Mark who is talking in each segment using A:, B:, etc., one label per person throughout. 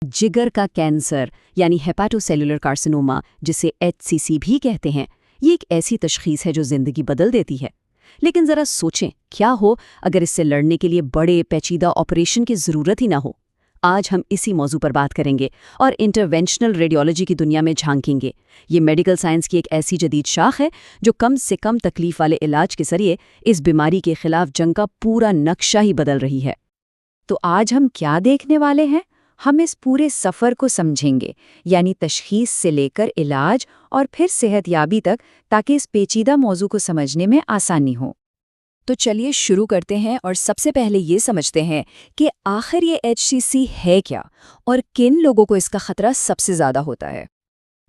A: जिगर का कैंसर यानी हेपाटोसेलुलर कार्सिनोमा, जिसे HCC भी कहते हैं, ये एक ऐसी तशखीस है जो जिंदगी बदल देती है। लेकिन जरा सोचें, क्या हो अगर इससे लड़ने के लिए बड़े पेचीदा ऑपरेशन की जरूरत ही ना हो। आज हम इसी मौजू पर बात करेंगे और इंटरवेंशनल रेडियोलॉजी की दुनिया में झांकेंगे। ये मेडिकल साइंस की एक ऐसी जदीद शाख है जो कम से कम तकलीफ वाले इलाज के जरिए इस बीमारी के खिलाफ जंग का पूरा नक्शा ही बदल रही है।
B: तो आज हम क्या देखने वाले हैं? हम इस पूरे सफ़र को समझेंगे, यानी तशखीस से लेकर इलाज और फिर सेहतयाबी तक, ताकि इस पेचीदा मौजू को समझने में आसानी हो।
A: तो चलिए शुरू करते हैं और सबसे पहले ये समझते हैं कि आखिर ये HCC है क्या और किन लोगों को इसका खतरा सबसे ज़्यादा होता है।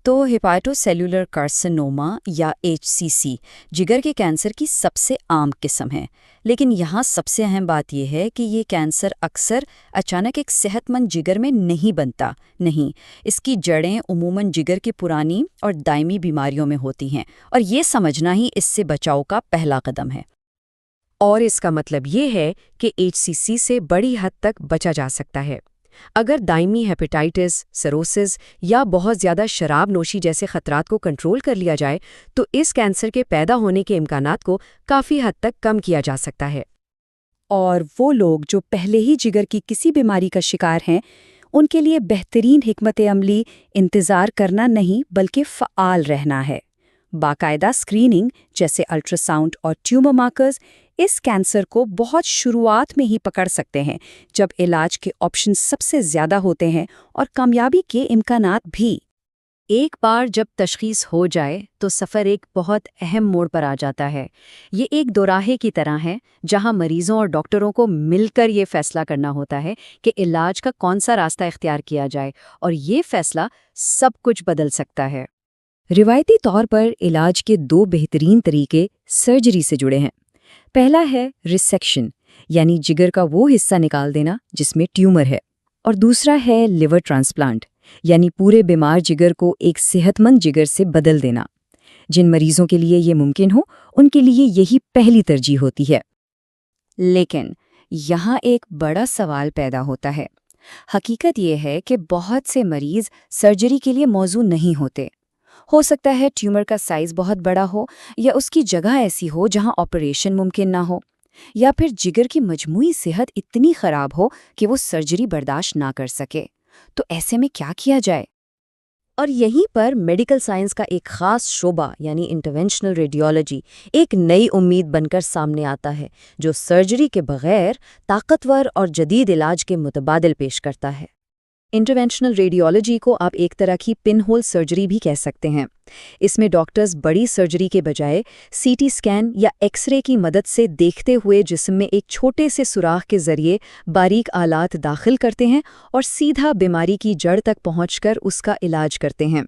A: तो हेपाटोसेलुलर कार्सिनोमा या HCC जिगर के कैंसर की सबसे आम किस्म है, लेकिन यहाँ सबसे अहम बात यह है कि ये कैंसर अक्सर अचानक एक सेहतमंद जिगर में नहीं बनता। नहीं, इसकी जड़ें उमूमन जिगर की पुरानी और दायमी बीमारियों में होती हैं, और ये समझना ही इससे बचाव का पहला कदम है।
B: और इसका मतलब ये है कि HCC से बड़ी हद तक बचा जा सकता है। अगर दायमी हेपेटाइटिस, सिरोसिस या बहुत ज़्यादा शराब नोशी जैसे खतरात को कंट्रोल कर लिया जाए, तो इस कैंसर के पैदा होने के इम्कानात को काफ़ी हद तक कम किया जा सकता है।
C: और वो लोग जो पहले ही जिगर की किसी बीमारी का शिकार हैं, उनके लिए बेहतरीन हिकमत अमली इंतज़ार करना नहीं बल्कि फ़आल रहना है। बाकायदा स्क्रीनिंग जैसे अल्ट्रासाउंड और ट्यूमर मार्कर्स इस कैंसर को बहुत शुरुआत में ही पकड़ सकते हैं, जब इलाज के ऑप्शन सबसे ज़्यादा होते हैं और कामयाबी के इम्कानात भी।
B: एक बार जब तशखीस हो जाए तो सफ़र एक बहुत अहम मोड़ पर आ जाता है। ये एक दोराहे की तरह है, जहां मरीजों और डॉक्टरों को मिलकर ये फैसला करना होता है कि इलाज का कौन सा रास्ता इख्तियार किया जाए, और ये फैसला सब कुछ बदल सकता है।
C: रिवायती तौर पर इलाज के दो बेहतरीन तरीके सर्जरी से जुड़े हैं। पहला है रिसेक्शन, यानी जिगर का वो हिस्सा निकाल देना जिसमें ट्यूमर है, और दूसरा है लिवर ट्रांसप्लांट, यानी पूरे बीमार जिगर को एक सेहतमंद जिगर से बदल देना। जिन मरीजों के लिए ये मुमकिन हो, उनके लिए यही पहली तरजीह होती है।
B: लेकिन यहाँ एक बड़ा सवाल पैदा होता है। हकीकत ये है कि बहुत से मरीज सर्जरी के लिए मौजू नहीं होते। हो सकता है ट्यूमर का साइज बहुत बड़ा हो, या उसकी जगह ऐसी हो जहां ऑपरेशन मुमकिन ना हो, या फिर जिगर की मजमूई सेहत इतनी खराब हो कि वो सर्जरी बर्दाश्त ना कर सके। तो ऐसे में क्या किया जाए?
A: और यहीं पर मेडिकल साइंस का एक खास शोबा यानी इंटरवेंशनल रेडियोलॉजी एक नई उम्मीद बनकर सामने आता है, जो सर्जरी के बगैर ताकतवर और जदीद इलाज के मुतबादिल पेश करता है। इंटरवेंशनल रेडियोलॉजी को आप एक तरह की पिन होल सर्जरी भी कह सकते हैं। इसमें डॉक्टर्स बड़ी सर्जरी के बजाय CT स्कैन या एक्सरे की मदद से देखते हुए जिस्म में एक छोटे से सुराख के जरिए बारीक आलात दाखिल करते हैं और सीधा बीमारी की जड़ तक पहुंचकर उसका इलाज करते हैं।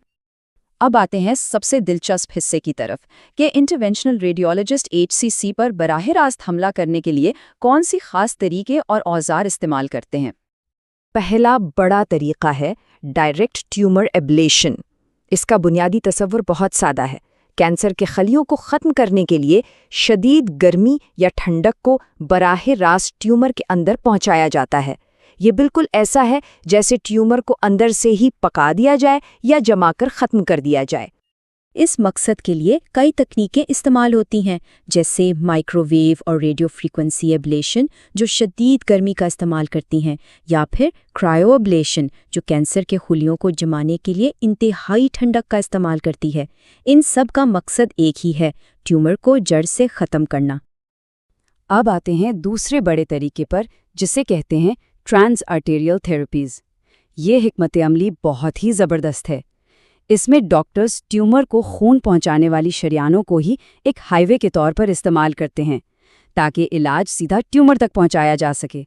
A: अब आते हैं सबसे दिलचस्प हिस्से की तरफ कि इंटरवेंशनल रेडियोलॉजिस्ट HCC पर बराह रास्त हमला करने के लिए कौन सी खास तरीके और औजार इस्तेमाल करते हैं।
B: पहला बड़ा तरीका है डायरेक्ट ट्यूमर एब्लेशन। इसका बुनियादी तसव्वुर बहुत सादा है। कैंसर के खलियों को ख़त्म करने के लिए शदीद गर्मी या ठंडक को बराह रास्त ट्यूमर के अंदर पहुंचाया जाता है। ये बिल्कुल ऐसा है जैसे ट्यूमर को अंदर से ही पका दिया जाए या जमाकर ख़त्म कर दिया जाए।
C: इस मकसद के लिए कई तकनीकें इस्तेमाल होती हैं, जैसे माइक्रोवेव और रेडियो फ्रीक्वेंसी एब्लेशन जो शदीद गर्मी का इस्तेमाल करती हैं, या फिर क्रायो एब्लेशन जो कैंसर के खुलियों को जमाने के लिए इंतहाई ठंडक का इस्तेमाल करती है। इन सब का मकसद एक ही है, ट्यूमर को जड़ से ख़त्म करना।
B: अब आते हैं दूसरे बड़े तरीके पर, जिसे कहते हैं ट्रांस आर्टेरियल थेरेपीज़। ये हिकमत अमली बहुत ही ज़बरदस्त है। इसमें डॉक्टर्स ट्यूमर को खून पहुंचाने वाली शरियानों को ही एक हाईवे के तौर पर इस्तेमाल करते हैं, ताकि इलाज सीधा ट्यूमर तक पहुंचाया जा सके।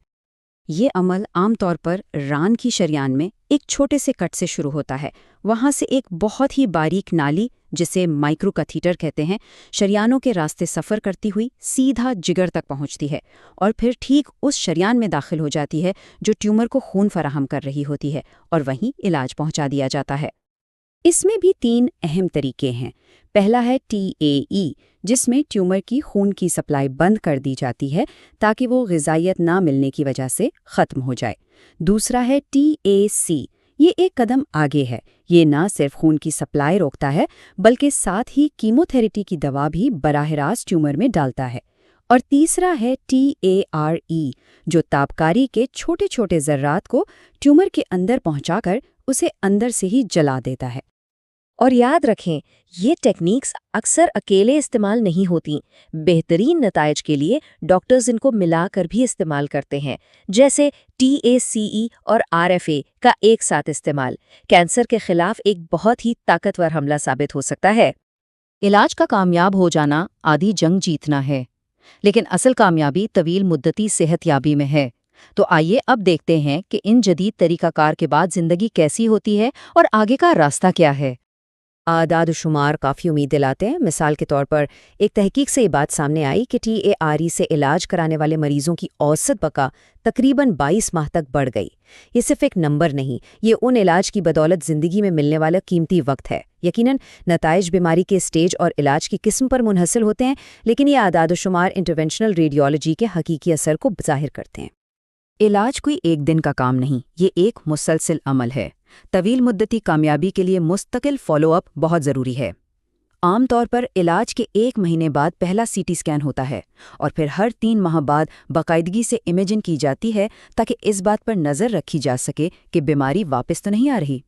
B: ये अमल आमतौर पर रान की शरियान में एक छोटे से कट से शुरू होता है। वहां से एक बहुत ही बारीक नाली, जिसे माइक्रो कैथीटर कहते हैं, शरियानों के रास्ते सफ़र करती हुई सीधा जिगर तक पहुंचती है, और फिर ठीक उस शरियान में दाखिल हो जाती है जो ट्यूमर को खून फराहम कर रही होती है, और वहीं इलाज पहुंचा दिया जाता है।
C: इसमें भी 3 अहम तरीके हैं। पहला है TAE, जिसमें ट्यूमर की खून की सप्लाई बंद कर दी जाती है ताकि वो ग़िज़ाइयत ना मिलने की वजह से ख़त्म हो जाए। दूसरा है TAC, یہ ایک قدم آگے ہے۔ یہ نہ صرف خون کی سپلائی روکتا ہے بلکہ ساتھ ہی کیموتھیریپی کی دوا بھی براہ راست ٹیومر میں ڈالتا ہے۔ اور تیسرا ہے TARE، جو تابکاری کے چھوٹے چھوٹے ذرات کو ٹیومر کے اندر پہنچا کر اسے اندر سے ہی جلا دیتا ہے۔
A: اور یاد رکھیں، یہ ٹیکنیکس اکثر اکیلے استعمال نہیں ہوتی۔ بہترین نتائج کے لیے ڈاکٹرز ان کو ملا کر بھی استعمال کرتے ہیں، جیسے TACE اور RFA کا ایک ساتھ استعمال کینسر کے خلاف ایک بہت ہی طاقتور حملہ ثابت ہو سکتا ہے۔
B: علاج کا کامیاب ہو جانا آدھی جنگ جیتنا ہے، لیکن اصل کامیابی طویل مدتی صحت یابی میں ہے۔ تو آئیے اب دیکھتے ہیں کہ ان جدید طریقہ کار کے بعد زندگی کیسی ہوتی ہے اور آگے کا راستہ کیا ہے۔
A: اعداد و شمار کافی امید دلاتے ہیں۔ مثال کے طور پر ایک تحقیق سے یہ بات سامنے آئی کہ TARE سے علاج کرانے والے مریضوں کی اوسط بقا تقریباً 22 ماہ تک بڑھ گئی۔ یہ صرف ایک نمبر نہیں، یہ ان علاج کی بدولت زندگی میں ملنے والا قیمتی وقت ہے۔ یقیناً نتائج بیماری کے اسٹیج اور علاج کی قسم پر منحصر ہوتے ہیں، لیکن یہ اعداد و شمار انٹرونشنل ریڈیولوجی کے حقیقی اثر کو ظاہر کرتے ہیں۔
B: علاج کوئی ایک دن کا کام نہیں، یہ ایک مسلسل عمل ہے۔ طویل مدتی کامیابی کے لیے مستقل فالو اپ بہت ضروری ہے۔ عام طور پر علاج کے 1 مہینے بعد پہلا CT اسکین ہوتا ہے اور پھر ہر 3 ماہ بعد باقاعدگی سے امیجنگ کی جاتی ہے تاکہ اس بات پر نظر رکھی جا سکے کہ بیماری واپس تو نہیں آ رہی۔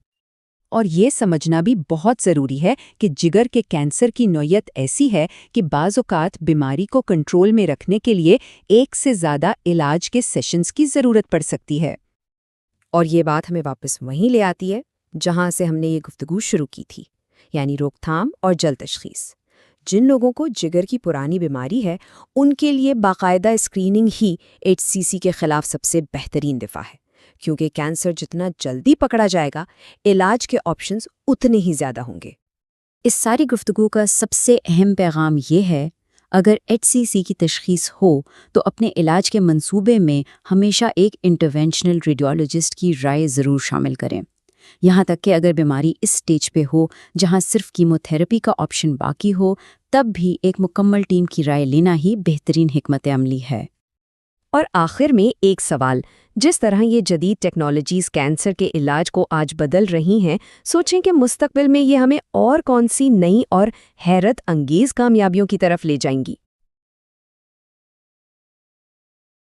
B: اور یہ سمجھنا بھی بہت ضروری ہے کہ جگر کے کینسر کی نوعیت ایسی ہے کہ بعض اوقات بیماری کو کنٹرول میں رکھنے کے لیے 1 سے زیادہ علاج کے سیشنز کی ضرورت پڑ سکتی ہے۔
A: اور یہ بات ہمیں واپس وہیں لے آتی ہے جہاں سے ہم نے یہ گفتگو شروع کی تھی، یعنی روک تھام اور جلد تشخیص۔ جن لوگوں کو جگر کی پرانی بیماری ہے، ان کے لیے باقاعدہ اسکریننگ ہی HCC کے خلاف سب سے بہترین دفاع ہے، کیونکہ کینسر جتنا جلدی پکڑا جائے گا، علاج کے آپشنز اتنے ہی زیادہ ہوں گے۔
B: اس ساری گفتگو کا سب سے اہم پیغام یہ ہے، اگر HCC کی تشخیص ہو تو اپنے علاج کے منصوبے میں ہمیشہ ایک انٹرونشنل ریڈیولوجسٹ کی رائے ضرور شامل کریں، یہاں تک کہ اگر بیماری اس سٹیج پہ ہو جہاں صرف کیموتھیراپی کا آپشن باقی ہو، تب بھی ایک مکمل ٹیم کی رائے لینا ہی بہترین حکمت عملی ہے۔
A: اور آخر میں ایک سوال، جس طرح یہ جدید ٹیکنالوجیز کینسر کے علاج کو آج بدل رہی ہیں، سوچیں کہ مستقبل میں یہ ہمیں اور کون سی نئی اور حیرت انگیز کامیابیوں کی طرف لے جائیں گی۔